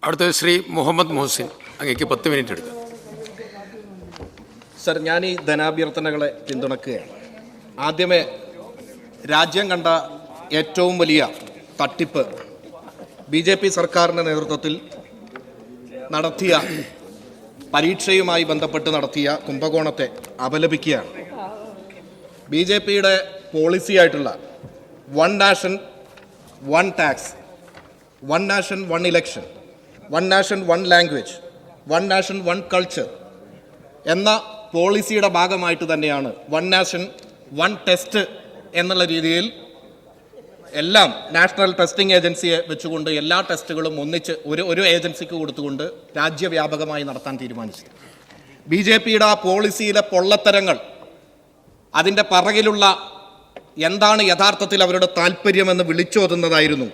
അടുത്തത് ശ്രീ മുഹമ്മദ് മുഹസിൻ, അങ്ങേക്ക് 10 മിനിറ്റ് എടുക്കാം. സർ, ഞാൻ ഈ ധനാഭ്യർത്ഥനകളെ പിന്തുണക്കുകയാണ്. ആദ്യമേ രാജ്യം കണ്ട ഏറ്റവും വലിയ തട്ടിപ്പ് BJP സർക്കാരിൻ്റെ നേതൃത്വത്തിൽ നടത്തിയ പരീക്ഷയുമായി ബന്ധപ്പെട്ട് നടത്തിയ കുംഭകോണത്തെ അപലപിക്കുകയാണ്. BJPയുടെ പോളിസിയായിട്ടുള്ള 1 nation 1 tax, 1 nation 1 election, 1 nation 1 language, 1 nation 1 culture എന്ന പോളിസിയുടെ ഭാഗമായിട്ട് തന്നെയാണ് 1 നാഷൻ 1 ടെസ്റ്റ് എന്നുള്ള രീതിയിൽ എല്ലാം നാഷണൽ ടെസ്റ്റിംഗ് ഏജൻസിയെ വെച്ചുകൊണ്ട് എല്ലാ ടെസ്റ്റുകളും ഒന്നിച്ച് ഒരു ഏജൻസിക്ക് കൊടുത്തുകൊണ്ട് രാജ്യവ്യാപകമായി നടത്താൻ തീരുമാനിച്ചു. BJPയുടെ ആ പോളിസിയിലെ പൊള്ളത്തരങ്ങൾ, അതിൻ്റെ പറകിലുള്ള എന്താണ് യഥാർത്ഥത്തിൽ അവരുടെ താല്പര്യമെന്ന് വിളിച്ചോതുന്നതായിരുന്നു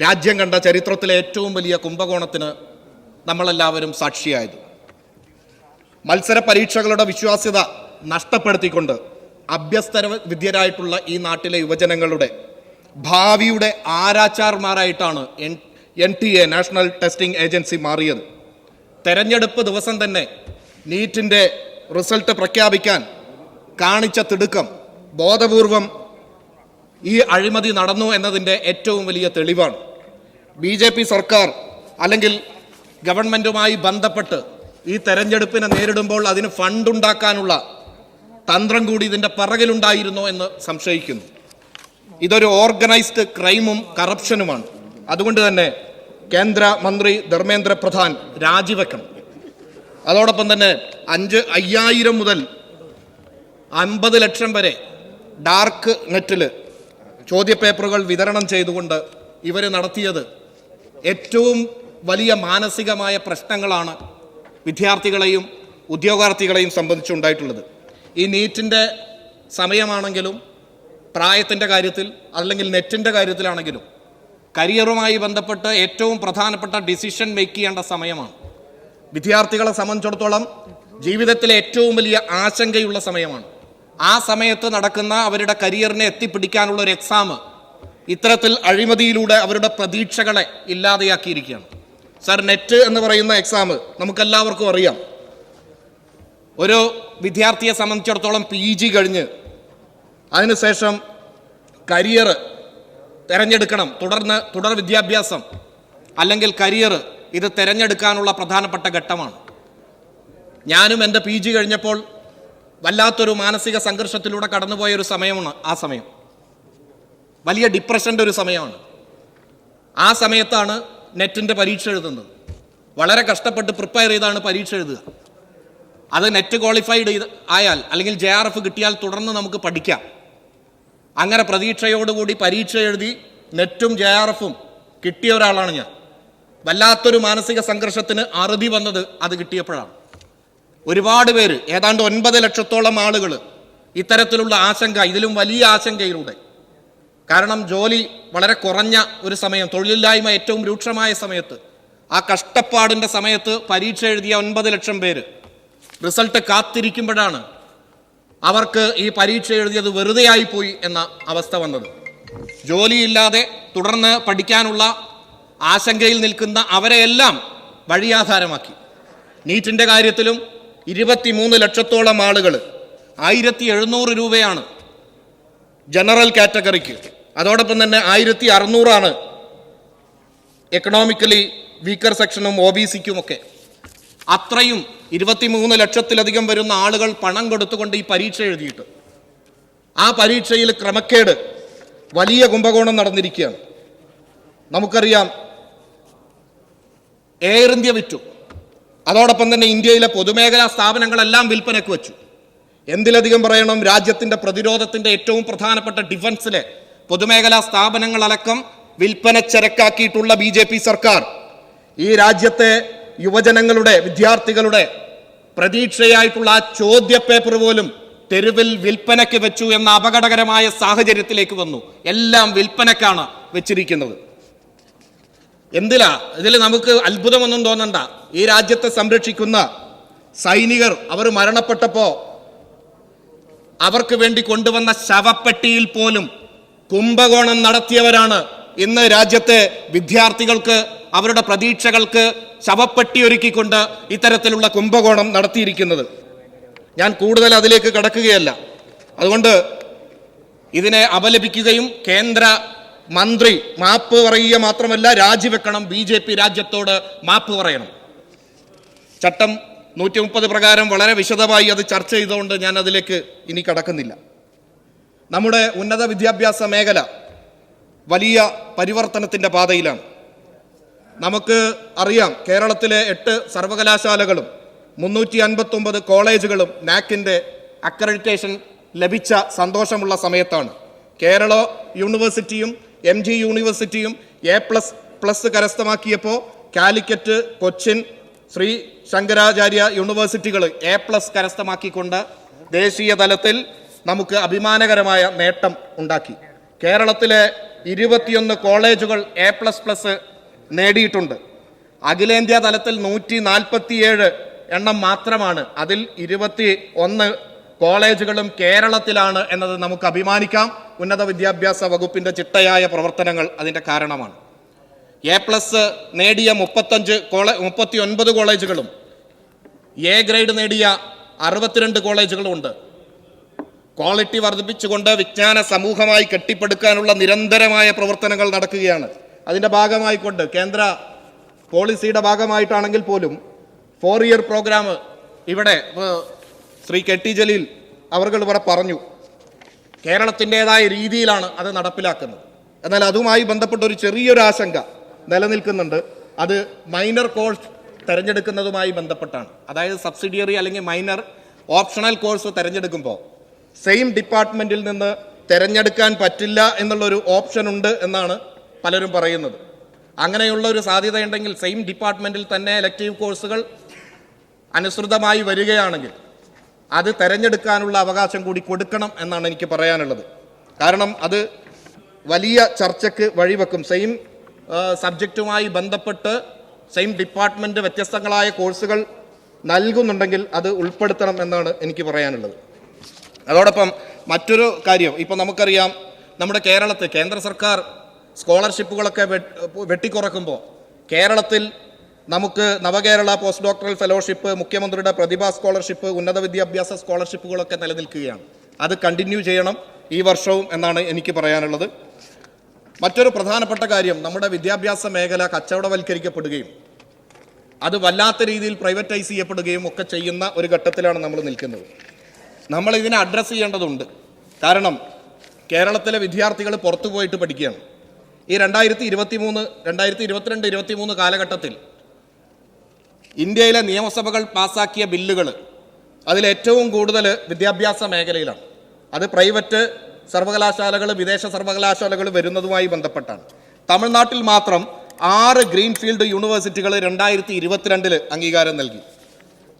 രാജ്യം കണ്ട ചരിത്രത്തിലെ ഏറ്റവും വലിയ കുംഭകോണത്തിന് നമ്മളെല്ലാവരും സാക്ഷിയായത്. മത്സര പരീക്ഷകളുടെ വിശ്വാസ്യത നഷ്ടപ്പെടുത്തിക്കൊണ്ട് അഭ്യസ്തര വിദ്യരായിട്ടുള്ള ഈ നാട്ടിലെ യുവജനങ്ങളുടെ ഭാവിയുടെ ആരാച്ചാർമാരായിട്ടാണ് NTA നാഷണൽ ടെസ്റ്റിംഗ് ഏജൻസി മാറിയത്. തെരഞ്ഞെടുപ്പ് ദിവസം തന്നെ നീറ്റിൻ്റെ റിസൾട്ട് പ്രഖ്യാപിക്കാൻ കാണിച്ച തിടുക്കം ബോധപൂർവം ഈ അഴിമതി നടന്നു എന്നതിൻ്റെ ഏറ്റവും വലിയ തെളിവാണ്. BJP സർക്കാർ അല്ലെങ്കിൽ ഗവൺമെൻറ്റുമായി ബന്ധപ്പെട്ട് ഈ തെരഞ്ഞെടുപ്പിനെ നേരിടുമ്പോൾ അതിന് ഫണ്ടുണ്ടാക്കാനുള്ള തന്ത്രം കൂടി ഇതിൻ്റെ പിറകിലുണ്ടായിരുന്നോ എന്ന് സംശയിക്കുന്നു. ഇതൊരു ഓർഗനൈസ്ഡ് ക്രൈമും കറപ്ഷനുമാണ്. അതുകൊണ്ട് തന്നെ കേന്ദ്ര മന്ത്രി ധർമ്മേന്ദ്ര പ്രധാൻ രാജിവെക്കണം. അതോടൊപ്പം തന്നെ 5,000 മുതൽ 50 ലക്ഷം വരെ ഡാർക്ക് നെറ്റിൽ ചോദ്യപേപ്പറുകൾ വിതരണം ചെയ്തുകൊണ്ട് ഇവർ നടത്തിയത് ഏറ്റവും വലിയ മാനസികമായ പ്രശ്നങ്ങളാണ് വിദ്യാർത്ഥികളെയും ഉദ്യോഗാർത്ഥികളെയും സംബന്ധിച്ചുണ്ടായിട്ടുള്ളത്. ഈ നീറ്റിൻ്റെ സമയമാണെങ്കിലും പ്രായത്തിൻ്റെ കാര്യത്തിൽ അല്ലെങ്കിൽ നെറ്റിൻ്റെ കാര്യത്തിലാണെങ്കിലും കരിയറുമായി ബന്ധപ്പെട്ട് ഏറ്റവും പ്രധാനപ്പെട്ട ഡിസിഷൻ മേക്ക് ചെയ്യേണ്ട സമയമാണ്. വിദ്യാർത്ഥികളെ സംബന്ധിച്ചിടത്തോളം ജീവിതത്തിലെ ഏറ്റവും വലിയ ആശങ്കയുള്ള സമയമാണ്. ആ സമയത്ത് നടക്കുന്ന അവരുടെ കരിയറിനെ എത്തിപ്പിടിക്കാനുള്ള ഒരു എക്സാം ഇത്തരത്തിൽ അഴിമതിയിലൂടെ അവരുടെ പ്രതീക്ഷകളെ ഇല്ലാതെയാക്കിയിരിക്കുകയാണ്. സർ, നെറ്റ് എന്ന് പറയുന്ന എക്സാം നമുക്കെല്ലാവർക്കും അറിയാം. ഒരു വിദ്യാർത്ഥിയെ സംബന്ധിച്ചിടത്തോളം PG കഴിഞ്ഞ് അതിനുശേഷം കരിയർ തിരഞ്ഞെടുക്കണം, തുടർ വിദ്യാഭ്യാസം അല്ലെങ്കിൽ കരിയർ, ഇത് തിരഞ്ഞെടുക്കാനുള്ള പ്രധാനപ്പെട്ട ഘട്ടമാണ്. ഞാനും എൻ്റെ PG കഴിഞ്ഞപ്പോൾ വല്ലാത്തൊരു മാനസിക സംഘർഷത്തിലൂടെ കടന്നുപോയൊരു സമയമാണ് ആ സമയം. വലിയ ഡിപ്രഷൻ്റെ ഒരു സമയമാണ്. ആ സമയത്താണ് നെറ്റിൻ്റെ പരീക്ഷ എഴുതുന്നത്. വളരെ കഷ്ടപ്പെട്ട് പ്രിപ്പയർ ചെയ്താണ് പരീക്ഷ എഴുതുക. അത് നെറ്റ് ക്വാളിഫൈഡ് ആയാൽ അല്ലെങ്കിൽ JRF കിട്ടിയാൽ തുടർന്ന് നമുക്ക് പഠിക്കാം. അങ്ങനെ പ്രതീക്ഷയോടുകൂടി പരീക്ഷ എഴുതി നെറ്റും JRFും കിട്ടിയ ഒരാളാണ് ഞാൻ. വല്ലാത്തൊരു മാനസിക സംഘർഷത്തിന് അറുതി വന്നത് അത് കിട്ടിയപ്പോഴാണ്. ഒരുപാട് പേര്, ഏതാണ്ട് 9 ലക്ഷത്തോളം ആളുകൾ ഇത്തരത്തിലുള്ള ആശങ്ക, ഇതിലും വലിയ ആശങ്കയിലൂടെ, കാരണം ജോലി വളരെ കുറഞ്ഞ ഒരു സമയം, തൊഴിലില്ലായ്മ ഏറ്റവും രൂക്ഷമായ സമയത്ത്, ആ കഷ്ടപ്പാടിൻ്റെ സമയത്ത് പരീക്ഷ എഴുതിയ 9 ലക്ഷം പേര് റിസൾട്ട് കാത്തിരിക്കുമ്പോഴാണ് അവർക്ക് ഈ പരീക്ഷ എഴുതിയത് വെറുതെ ആയിപ്പോയി എന്ന അവസ്ഥ വന്നത്. ജോലിയില്ലാതെ തുടർന്ന് പഠിക്കാനുള്ള ആശങ്കയിൽ നിൽക്കുന്ന അവരെയെല്ലാം വഴിയാധാരമാക്കി. നീറ്റിൻ്റെ കാര്യത്തിലും 23 ലക്ഷത്തോളം ആളുകൾ 1,700 രൂപയാണ് ജനറൽ കാറ്റഗറിക്ക്, അതോടൊപ്പം തന്നെ 1,600 എക്കണോമിക്കലി വീക്കർ സെക്ഷനും OBCക്കുമൊക്കെ. അത്രയും 23 ലക്ഷത്തിലധികം വരുന്ന ആളുകൾ പണം കൊടുത്തുകൊണ്ട് ഈ പരീക്ഷ എഴുതിയിട്ട് ആ പരീക്ഷയിൽ ക്രമക്കേട്, വലിയ കുംഭകോണം നടന്നിരിക്കുകയാണ്. നമുക്കറിയാം, എയർ ഇന്ത്യ വിറ്റു. അതോടൊപ്പം തന്നെ ഇന്ത്യയിലെ പൊതുമേഖലാ സ്ഥാപനങ്ങളെല്ലാം വിൽപ്പനയ്ക്ക് വെച്ചു. എന്തിലധികം പറയണം, രാജ്യത്തിൻ്റെ പ്രതിരോധത്തിൻ്റെ ഏറ്റവും പ്രധാനപ്പെട്ട ഡിഫൻസിലെ പൊതുമേഖലാ സ്ഥാപനങ്ങളടക്കം വിൽപ്പന ചരക്കാക്കിയിട്ടുള്ള BJP സർക്കാർ ഈ രാജ്യത്തെ യുവജനങ്ങളുടെ, വിദ്യാർത്ഥികളുടെ പ്രതീക്ഷയായിട്ടുള്ള ആ ചോദ്യപേപ്പർ പോലും തെരുവിൽ വിൽപ്പനയ്ക്ക് വെച്ചു എന്ന അപകടകരമായ സാഹചര്യത്തിലേക്ക് വന്നു. എല്ലാം വിൽപ്പനക്കാണ് വെച്ചിരിക്കുന്നത്. ഇതിൽ നമുക്ക് അത്ഭുതമൊന്നും തോന്നണ്ട. ഈ രാജ്യത്തെ സംരക്ഷിക്കുന്ന സൈനികർ അവർ മരണപ്പെട്ടപ്പോൾ അവർക്ക് വേണ്ടി കൊണ്ടുവന്ന ശവപ്പെട്ടിയിൽ പോലും കുംഭകോണം നടത്തിയവരാണ് ഇന്ന് രാജ്യത്തെ വിദ്യാർത്ഥികൾക്ക് അവരുടെ പ്രതീക്ഷകൾക്ക് ശവപ്പെട്ടിയൊരുക്കിക്കൊണ്ട് ഇത്തരത്തിലുള്ള കുംഭകോണം നടത്തിയിരിക്കുന്നത്. ഞാൻ കൂടുതൽ അതിലേക്ക് കടക്കുകയല്ല. അതുകൊണ്ട് ഇതിനെ അപലപിക്കുകയും കേന്ദ്ര മന്ത്രി മാപ്പ് പറയുക മാത്രമല്ല രാജിവെക്കണം. BJP രാജ്യത്തോട് മാപ്പ് പറയണം. ചട്ടം 130 പ്രകാരം വളരെ വിശദമായി അത് ചർച്ച ചെയ്തുകൊണ്ട് ഞാൻ അതിലേക്ക് ഇനി കടക്കുന്നില്ല. നമ്മുടെ ഉന്നത വിദ്യാഭ്യാസ മേഖല വലിയ പരിവർത്തനത്തിൻ്റെ പാതയിലാണ്. നമുക്ക് അറിയാം, കേരളത്തിലെ 8 സർവകലാശാലകളും 359 കോളേജുകളും നാക്കിൻ്റെ അക്രഡിറ്റേഷൻ ലഭിച്ച സന്തോഷമുള്ള സമയത്താണ്. കേരള യൂണിവേഴ്സിറ്റിയും MG യൂണിവേഴ്സിറ്റിയും A++ കരസ്ഥമാക്കിയപ്പോൾ കാലിക്കറ്റ്, കൊച്ചിൻ, ശ്രീ ശങ്കരാചാര്യ യൂണിവേഴ്സിറ്റികൾ A+ കരസ്ഥമാക്കിക്കൊണ്ട് ദേശീയ തലത്തിൽ നമുക്ക് അഭിമാനകരമായ നേട്ടം ഉണ്ടാക്കി. കേരളത്തിലെ 21 കോളേജുകൾ A++ നേടിയിട്ടുണ്ട്. അഖിലേന്ത്യാ തലത്തിൽ 147 എണ്ണം മാത്രമാണ്. അതിൽ 21 കോളേജുകളും കേരളത്തിലാണ് എന്നത് നമുക്ക് അഭിമാനിക്കാം. ഉന്നത വിദ്യാഭ്യാസ വകുപ്പിൻ്റെ ചിട്ടയായ പ്രവർത്തനങ്ങൾ അതിൻ്റെ കാരണമാണ്. A+ നേടിയ 39 കോളേജുകളും A ഗ്രേഡ് നേടിയ 62 കോളേജുകളും ഉണ്ട്. ക്വാളിറ്റി വർദ്ധിപ്പിച്ചുകൊണ്ട് വിജ്ഞാന സമൂഹമായി കെട്ടിപ്പടുക്കാനുള്ള നിരന്തരമായ പ്രവർത്തനങ്ങൾ നടക്കുകയാണ്. അതിൻ്റെ ഭാഗമായിക്കൊണ്ട് കേന്ദ്ര പോളിസിയുടെ ഭാഗമായിട്ടാണെങ്കിൽ പോലും 4 ഇയർ പ്രോഗ്രാം ഇവിടെ ശ്രീ KT ജലീൽ അവർ ഇവിടെ പറഞ്ഞു, കേരളത്തിൻ്റെതായ രീതിയിലാണ് അത് നടപ്പിലാക്കുന്നത്. എന്നാൽ അതുമായി ബന്ധപ്പെട്ട ഒരു ചെറിയൊരു ആശങ്ക നിലനിൽക്കുന്നുണ്ട്. അത് മൈനർ കോഴ്സ് തിരഞ്ഞെടുക്കുന്നതുമായി ബന്ധപ്പെട്ടാണ്. അതായത് സബ്സിഡിയറി അല്ലെങ്കിൽ മൈനർ ഓപ്ഷണൽ കോഴ്സ് തിരഞ്ഞെടുക്കുമ്പോൾ സെയിം ഡിപ്പാർട്ട്മെൻറ്റിൽ നിന്ന് തിരഞ്ഞെടുക്കാൻ പറ്റില്ല എന്നുള്ളൊരു ഓപ്ഷൻ ഉണ്ട് എന്നാണ് പലരും പറയുന്നത്. അങ്ങനെയുള്ള ഒരു സാധ്യതയുണ്ടെങ്കിൽ സെയിം ഡിപ്പാർട്ട്മെൻറ്റിൽ തന്നെ എലക്റ്റീവ് കോഴ്സുകൾ അനുസൃതമായി വരികയാണെങ്കിൽ അത് തിരഞ്ഞെടുക്കാനുള്ള അവകാശം കൂടി കൊടുക്കണം എന്നാണ് എനിക്ക് പറയാനുള്ളത്. കാരണം അത് വലിയ ചർച്ചയ്ക്ക് വഴിവെക്കും. സെയിം സബ്ജക്റ്റുമായി ബന്ധപ്പെട്ട് സെയിം ഡിപ്പാർട്ട്മെൻറ്റ് വ്യത്യസ്തങ്ങളായ കോഴ്സുകൾ നൽകുന്നുണ്ടെങ്കിൽ അത് ഉൾപ്പെടുത്തണം എന്നാണ് എനിക്ക് പറയാനുള്ളത്. അതോടൊപ്പം മറ്റൊരു കാര്യം, ഇപ്പം നമുക്കറിയാം, നമ്മുടെ കേരളത്തിൽ കേന്ദ്ര സർക്കാർ സ്കോളർഷിപ്പുകളൊക്കെ വെട്ടിക്കുറക്കുമ്പോൾ കേരളത്തിൽ നമുക്ക് നവകേരള പോസ്റ്റ് ഡോക്ടറൽ ഫെലോഷിപ്പ്, മുഖ്യമന്ത്രിയുടെ പ്രതിഭാ സ്കോളർഷിപ്പ്, ഉന്നത വിദ്യാഭ്യാസ സ്കോളർഷിപ്പുകളൊക്കെ നിലനിൽക്കുകയാണ്. അത് കണ്ടിന്യൂ ചെയ്യണം ഈ വർഷവും എന്നാണ് എനിക്ക് പറയാനുള്ളത്. മറ്റൊരു പ്രധാനപ്പെട്ട കാര്യം, നമ്മുടെ വിദ്യാഭ്യാസ മേഖല കച്ചവടവൽക്കരിക്കപ്പെടുകയും അത് വല്ലാത്ത രീതിയിൽ പ്രൈവറ്റൈസ് ചെയ്യപ്പെടുകയും ഒക്കെ ചെയ്യുന്ന ഒരു ഘട്ടത്തിലാണ് നമ്മൾ നിൽക്കുന്നത്. നമ്മൾ ഇതിനെ അഡ്രസ്സ് ചെയ്യേണ്ടതുണ്ട്. കാരണം കേരളത്തിലെ വിദ്യാർത്ഥികൾ പുറത്തു പോയിട്ട് പഠിക്കുകയാണ്. ഈ 2023, 2022, 2023 കാലഘട്ടത്തിൽ ഇന്ത്യയിലെ നിയമസഭകൾ പാസ്സാക്കിയ ബില്ലുകൾ അതിലേറ്റവും കൂടുതൽ വിദ്യാഭ്യാസ മേഖലയിലാണ്. അത് പ്രൈവറ്റ് സർവകലാശാലകൾ, വിദേശ സർവകലാശാലകൾ വരുന്നതുമായി ബന്ധപ്പെട്ടാണ്. തമിഴ്നാട്ടിൽ മാത്രം 6 ഗ്രീൻഫീൽഡ് യൂണിവേഴ്സിറ്റികൾ 2022 അംഗീകാരം നൽകി.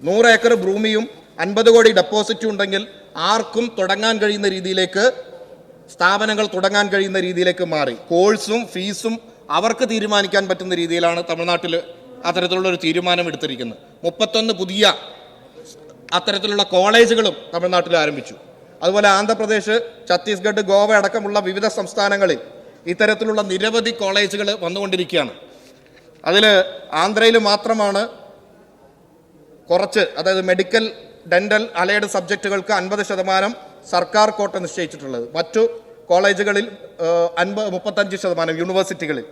100 ഏക്കർ ഭൂമിയും 50 കോടി ഡെപ്പോസിറ്റും ഉണ്ടെങ്കിൽ ആർക്കും തുടങ്ങാൻ കഴിയുന്ന രീതിയിലേക്ക്, സ്ഥാപനങ്ങൾ തുടങ്ങാൻ കഴിയുന്ന രീതിയിലേക്ക് മാറി. കോഴ്സും ഫീസും അവർക്ക് തീരുമാനിക്കാൻ പറ്റുന്ന രീതിയിലാണ് തമിഴ്നാട്ടിൽ അത്തരത്തിലുള്ളൊരു തീരുമാനം എടുത്തിരിക്കുന്നത്. 31 പുതിയ അത്തരത്തിലുള്ള കോളേജുകളും തമിഴ്നാട്ടിൽ ആരംഭിച്ചു. അതുപോലെ ആന്ധ്രാപ്രദേശ്, ഛത്തീസ്ഗഡ്, ഗോവ അടക്കമുള്ള വിവിധ സംസ്ഥാനങ്ങളിൽ ഇത്തരത്തിലുള്ള നിരവധി കോളേജുകൾ വന്നുകൊണ്ടിരിക്കുകയാണ്. അതിൽ ആന്ധ്രയിൽ മാത്രമാണ് കുറച്ച്, അതായത് മെഡിക്കൽ, ഡെൻ്റൽ, അലൈഡ് സബ്ജക്റ്റുകൾക്ക് 50% സർക്കാർ കോട്ട നിശ്ചയിച്ചിട്ടുള്ളത്. മറ്റു കോളേജുകളിൽ 35% യൂണിവേഴ്സിറ്റികളിൽ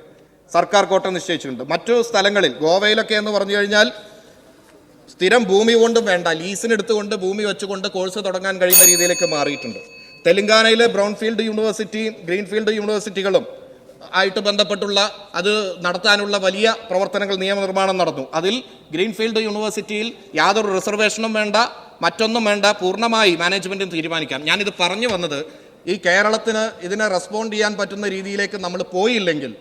സർക്കാർ കോട്ട നിശ്ചയിച്ചിട്ടുണ്ട്. മറ്റു സ്ഥലങ്ങളിൽ, ഗോവയിലൊക്കെ എന്ന് പറഞ്ഞു കഴിഞ്ഞാൽ സ്ഥിരം ഭൂമി കൊണ്ടും വേണ്ട, ലീസിനെടുത്തുകൊണ്ട് ഭൂമി വെച്ചുകൊണ്ട് കോഴ്സ് തുടങ്ങാൻ കഴിയുന്ന രീതിയിലേക്ക് മാറിയിട്ടുണ്ട്. തെലങ്കാനയിലെ ബ്രൗൺഫീൽഡ് യൂണിവേഴ്സിറ്റിയും ഗ്രീൻഫീൽഡ് യൂണിവേഴ്സിറ്റികളും ആയിട്ട് ബന്ധപ്പെട്ടുള്ള അത് നടത്താനുള്ള വലിയ പ്രവർത്തനങ്ങൾ, നിയമനിർമ്മാണം നടന്നു. അതിൽ ഗ്രീൻഫീൽഡ് യൂണിവേഴ്സിറ്റിയിൽ യാതൊരു റിസർവേഷനും വേണ്ട, മറ്റൊന്നും വേണ്ട, പൂർണ്ണമായി മാനേജ്മെൻറ്റിന് തീരുമാനിക്കാം. ഞാനിത് പറഞ്ഞു വന്നത്, ഈ കേരളത്തിന് ഇതിനെ റെസ്പോണ്ട് ചെയ്യാൻ പറ്റുന്ന രീതിയിലേക്ക് നമ്മൾ പോയില്ലെങ്കിൽ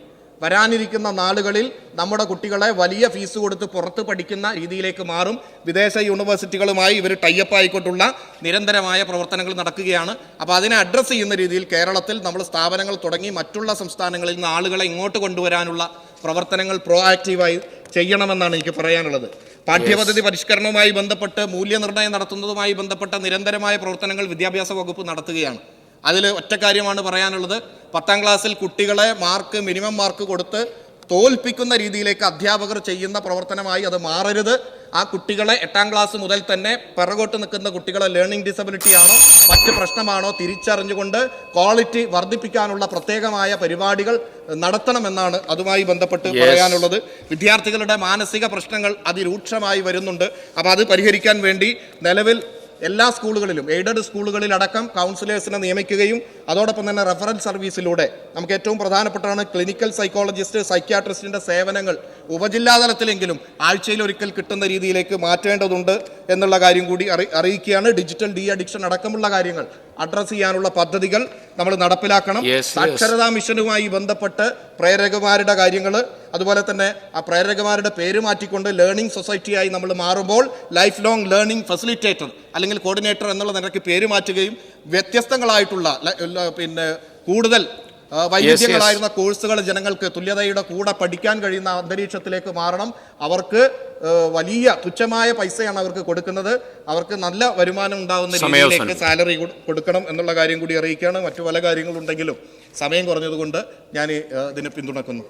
വരാനിരിക്കുന്ന നാളുകളിൽ നമ്മുടെ കുട്ടികളെ വലിയ ഫീസ് കൊടുത്ത് പുറത്ത് പഠിക്കുന്ന രീതിയിലേക്ക് മാറും. വിദേശ യൂണിവേഴ്സിറ്റികളുമായി ഇവർ ടൈപ്പ് ആയിക്കൊണ്ടുള്ള നിരന്തരമായ പ്രവർത്തനങ്ങൾ നടക്കുകയാണ്. അപ്പോൾ അതിനെ അഡ്രസ്സ് ചെയ്യുന്ന രീതിയിൽ കേരളത്തിൽ നമ്മൾ സ്ഥാപനങ്ങൾ തുടങ്ങി മറ്റുള്ള സംസ്ഥാനങ്ങളിൽ നിന്ന് ആളുകളെ ഇങ്ങോട്ട് കൊണ്ടുവരാനുള്ള പ്രവർത്തനങ്ങൾ പ്രോആക്റ്റീവായി ചെയ്യണമെന്നാണ് എനിക്ക് പറയാനുള്ളത്. പാഠ്യപദ്ധതി പരിഷ്കരണവുമായി ബന്ധപ്പെട്ട്, മൂല്യനിർണ്ണയം നടത്തുന്നതുമായി ബന്ധപ്പെട്ട നിരന്തരമായ പ്രവർത്തനങ്ങൾ വിദ്യാഭ്യാസ വകുപ്പ് നടത്തുകയാണ്. അതിൽ ഒറ്റ കാര്യമാണ് പറയാനുള്ളത്, 10ാം ക്ലാസ്സിൽ കുട്ടികളെ മിനിമം മാർക്ക് കൊടുത്ത് തോൽപ്പിക്കുന്ന രീതിയിലേക്ക് അധ്യാപകർ ചെയ്യുന്ന പ്രവർത്തനമായി അത് മാറരുത്. ആ കുട്ടികളെ 8ാം ക്ലാസ് മുതൽ തന്നെ പിറകോട്ട് നിൽക്കുന്ന കുട്ടികളെ ലേണിംഗ് ഡിസബിലിറ്റി ആണോ മറ്റ് പ്രശ്നമാണോ തിരിച്ചറിഞ്ഞുകൊണ്ട് ക്വാളിറ്റി വർദ്ധിപ്പിക്കാനുള്ള പ്രത്യേകമായ പരിപാടികൾ നടത്തണമെന്നാണ് അതുമായി ബന്ധപ്പെട്ട് പറയാനുള്ളത്. വിദ്യാർത്ഥികളുടെ മാനസിക പ്രശ്നങ്ങൾ അതിരൂക്ഷമായി വരുന്നുണ്ട്. അപ്പോൾ അത് പരിഹരിക്കാൻ വേണ്ടി നിലവിൽ എല്ലാ സ്കൂളുകളിലും എയ്ഡഡ് സ്കൂളുകളിലടക്കം കൗൺസിലേഴ്സിനെ നിയമിക്കുകയും അതോടൊപ്പം തന്നെ റെഫറൽ സർവീസിലൂടെ നമുക്ക് ഏറ്റവും പ്രധാനപ്പെട്ടാണ് ക്ലിനിക്കൽ സൈക്കോളജിസ്റ്റ് സൈക്യാട്രിസ്റ്റിൻ്റെ സേവനങ്ങൾ ഉപജില്ലാതലത്തിലെങ്കിലും ആഴ്ചയിൽ ഒരിക്കൽ കിട്ടുന്ന രീതിയിലേക്ക് മാറ്റേണ്ടതുണ്ട് എന്നുള്ള കാര്യം കൂടി അറിയിക്കുകയാണ്. ഡിജിറ്റൽ ഡി അഡിക്ഷൻ അടക്കമുള്ള കാര്യങ്ങൾ അഡ്രസ്സ് ചെയ്യാനുള്ള പദ്ധതികൾ നമ്മൾ നടപ്പിലാക്കണം. സാക്ഷരതാ മിഷനുമായി ബന്ധപ്പെട്ട് പ്രേരകമാരുടെ കാര്യങ്ങൾ, അതുപോലെ തന്നെ ആ പ്രേരകമാരുടെ പേര് മാറ്റിക്കൊണ്ട് ലേണിംഗ് സൊസൈറ്റിയായി നമ്മൾ മാറുമ്പോൾ ലൈഫ് ലോങ് ലേണിംഗ് ഫെസിലിറ്റേറ്റർ അല്ലെങ്കിൽ കോർഡിനേറ്റർ എന്നുള്ള നിലയ്ക്ക് പേര് മാറ്റുകയും വ്യത്യസ്തങ്ങളായിട്ടുള്ള കൂടുതൽ വൈവിധ്യങ്ങളായിരുന്ന കോഴ്സുകൾ ജനങ്ങൾക്ക് തുല്യതയുടെ കൂടെ പഠിക്കാൻ കഴിയുന്ന അന്തരീക്ഷത്തിലേക്ക് മാറണം. അവർക്ക് വലിയ തുച്ഛമായ പൈസയാണ് അവർക്ക് കൊടുക്കുന്നത്. അവർക്ക് നല്ല വരുമാനം ഉണ്ടാകുന്ന രീതിയിലേക്ക് സാലറി കൊടുക്കണം എന്നുള്ള കാര്യം കൂടി അറിയിക്കുകയാണ്. മറ്റു പല കാര്യങ്ങളുണ്ടെങ്കിലും സമയം കുറഞ്ഞതുകൊണ്ട് ഞാൻ ഇതിനെ പിന്തുണക്കുന്നു.